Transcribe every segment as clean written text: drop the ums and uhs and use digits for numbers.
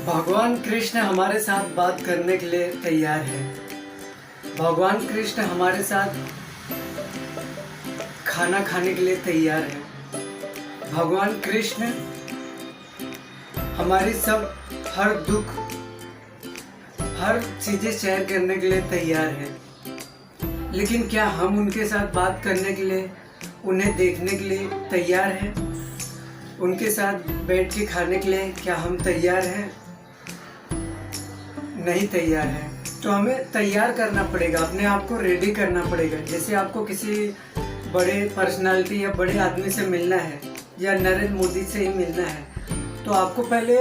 भगवान कृष्ण हमारे साथ बात करने के लिए तैयार है। भगवान कृष्ण हमारे साथ खाना खाने के लिए तैयार है। भगवान कृष्ण हमारी सब हर दुख हर चीज़ें शेयर करने के लिए तैयार है। लेकिन क्या हम उनके साथ बात करने के लिए, उन्हें देखने के लिए तैयार हैं? उनके साथ बैठ के खाने के लिए क्या हम तैयार हैं? नहीं तैयार है। तो हमें तैयार करना पड़ेगा, अपने आप को रेडी करना पड़ेगा। जैसे आपको किसी बड़े पर्सनालिटी या बड़े आदमी से मिलना है या नरेंद्र मोदी से ही मिलना है, तो आपको पहले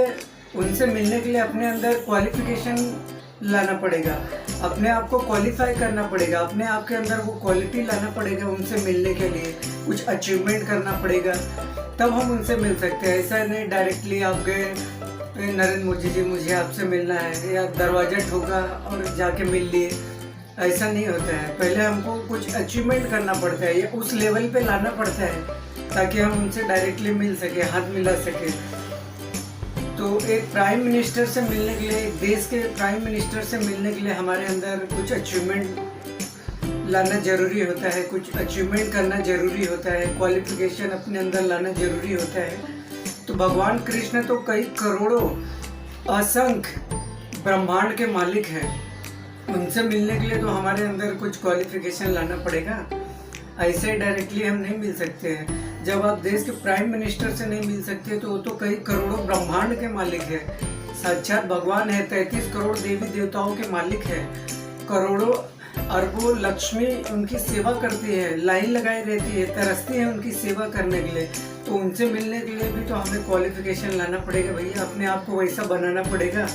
उनसे मिलने के लिए अपने अंदर क्वालिफिकेशन लाना पड़ेगा, अपने आप को क्वालिफाई करना पड़ेगा, अपने आप के अंदर वो क्वालिटी लाना पड़ेगा। उनसे मिलने के लिए कुछ अचीवमेंट करना पड़ेगा, तब हम उनसे मिल सकते हैं। ऐसा नहीं डायरेक्टली आप गए नरेंद्र मोदी जी मुझे आपसे मिलना है, या दरवाज़ा ठोका और जाके मिल लिए, ऐसा नहीं होता है। पहले हमको कुछ अचीवमेंट करना पड़ता है, या उस लेवल पे लाना पड़ता है ताकि हम उनसे डायरेक्टली मिल सके, हाथ मिला सके। तो एक प्राइम मिनिस्टर से मिलने के लिए, एक देश के प्राइम मिनिस्टर से मिलने के लिए हमारे अंदर कुछ अचीवमेंट लाना ज़रूरी होता है, कुछ अचीवमेंट करना ज़रूरी होता है, क्वालिफिकेशन अपने अंदर लाना ज़रूरी होता है। तो भगवान कृष्ण तो कई करोड़ों असंख्य ब्रह्मांड के मालिक हैं। उनसे मिलने के लिए तो हमारे अंदर कुछ क्वालिफिकेशन लाना पड़ेगा। ऐसे डायरेक्टली हम नहीं मिल सकते हैं। जब आप देश के प्राइम मिनिस्टर से नहीं मिल सकते तो वो तो कई करोड़ों ब्रह्मांड के मालिक है, साक्षात भगवान है, 33 करोड़ देवी देवताओं के मालिक है। करोड़ों अरबों लक्ष्मी उनकी सेवा करती है, लाइन लगाई रहती है, तरसती है उनकी सेवा करने के लिए। तो उनसे मिलने के लिए भी तो हमें क्वालिफिकेशन लाना पड़ेगा भैया, अपने आप को वैसा बनाना पड़ेगा।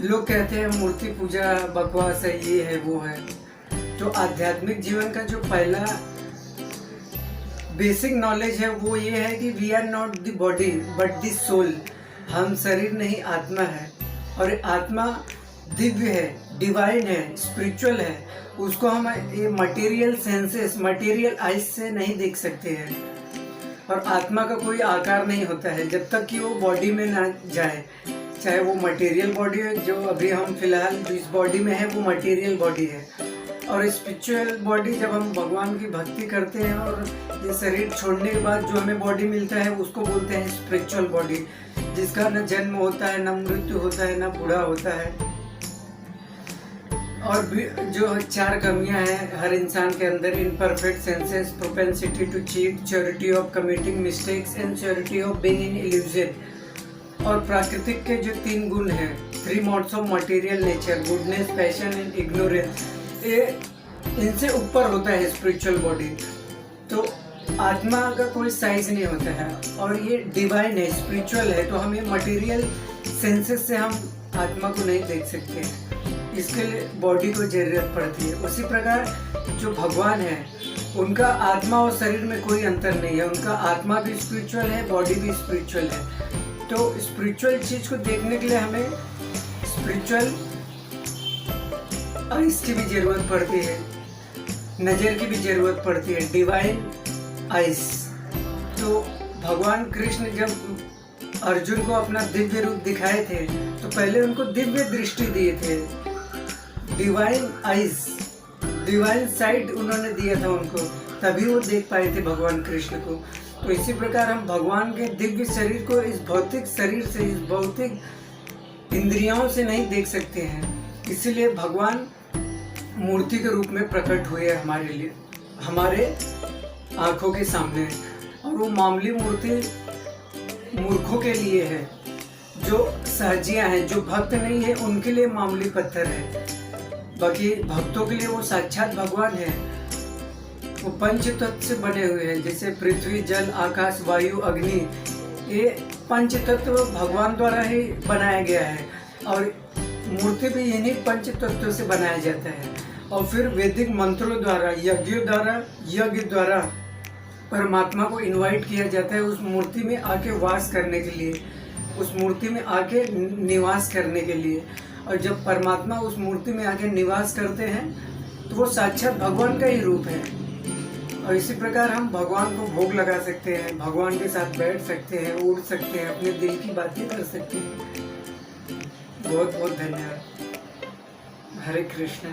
लोग कहते हैं मूर्ति पूजा बकवास है, ये है वो है। तो आध्यात्मिक जीवन का जो पहला बेसिक नॉलेज है वो ये है कि we are not the body but the soul. हम शरीर नहीं, आत्मा है, और आत्मा दिव्य है, डिवाइन है, स्पिरिचुअल है। उसको हम ये मटेरियल सेंसेस, मटेरियल आइज से नहीं देख सकते हैं। और आत्मा का कोई आकार नहीं होता है जब तक कि वो बॉडी में ना जाए। चाहे वो मटेरियल बॉडी है, जो अभी हम फिलहाल इस बॉडी में है, वो मटेरियल बॉडी है। और स्पिरिचुअल बॉडी, जब हम भगवान की भक्ति करते हैं और ये शरीर छोड़ने के बाद जो हमें बॉडी मिलता है उसको बोलते हैं स्पिरिचुअल बॉडी, जिसका न जन्म होता है, न मृत्यु होता है, न बूढ़ा होता है। और भी जो 4 कमियां हैं हर इंसान के अंदर, imperfect senses, propensity to cheat, certainty of committing mistakes and certainty of being in illusion. और प्राकृतिक के जो 3 गुण हैं, 3 modes of material nature, goodness, passion and ignorance, ये इनसे ऊपर होता है स्पिरिचुअल बॉडी। तो आत्मा का कोई साइज नहीं होता है, और ये डिवाइन है, स्पिरिचुअल है। तो हमें मटेरियल सेंसेस से हम आत्मा को नहीं देख सकते हैं, इसके लिए बॉडी को जरूरत पड़ती है। उसी प्रकार जो भगवान है, उनका आत्मा और शरीर में कोई अंतर नहीं है। उनका आत्मा भी स्पिरिचुअल है, बॉडी भी स्पिरिचुअल है। तो स्पिरिचुअल चीज को देखने के लिए हमें स्पिरिचुअल आइज की भी जरूरत पड़ती है, नजर की भी जरूरत पड़ती है, डिवाइन आइज। तो भगवान कृष्ण जब अर्जुन को अपना दिव्य रूप दिखाए थे तो पहले उनको दिव्य दृष्टि दिए थे, डिवाइन आइज, डिवाइन साइट उन्होंने दिया था उनको, तभी वो देख पाए थे भगवान कृष्ण को। तो इसी प्रकार हम भगवान के दिव्य शरीर को इस भौतिक शरीर से, इस भौतिक इंद्रियों से नहीं देख सकते हैं। इसीलिए भगवान मूर्ति के रूप में प्रकट हुए हमारे लिए, हमारे आंखों के सामने। और वो मामूली मूर्ति मूर्खों के लिए है, जो सहजियां हैं, जो भक्त नहीं है, उनके लिए मामूली पत्थर है। बाकी भक्तों के लिए वो साक्षात भगवान है। वो पंच तत्व से बने हुए हैं, जैसे पृथ्वी, जल, आकाश, वायु, अग्नि। ये पंच तत्व भगवान द्वारा ही बनाया गया है, और मूर्ति भी इन्हीं पंच तत्वों से बनाया जाता है। और फिर वैदिक मंत्रों द्वारा, यज्ञ द्वारा परमात्मा को इनवाइट किया जाता है उस मूर्ति में आके वास करने के लिए, उस मूर्ति में आके निवास करने के लिए। और जब परमात्मा उस मूर्ति में आके निवास करते हैं तो वो साक्षात भगवान का ही रूप है। और इसी प्रकार हम भगवान को भोग लगा सकते हैं, भगवान के साथ बैठ सकते हैं, उड़ सकते हैं, अपने दिल की बातें कर सकते हैं। बहुत बहुत धन्यवाद। हरे कृष्ण।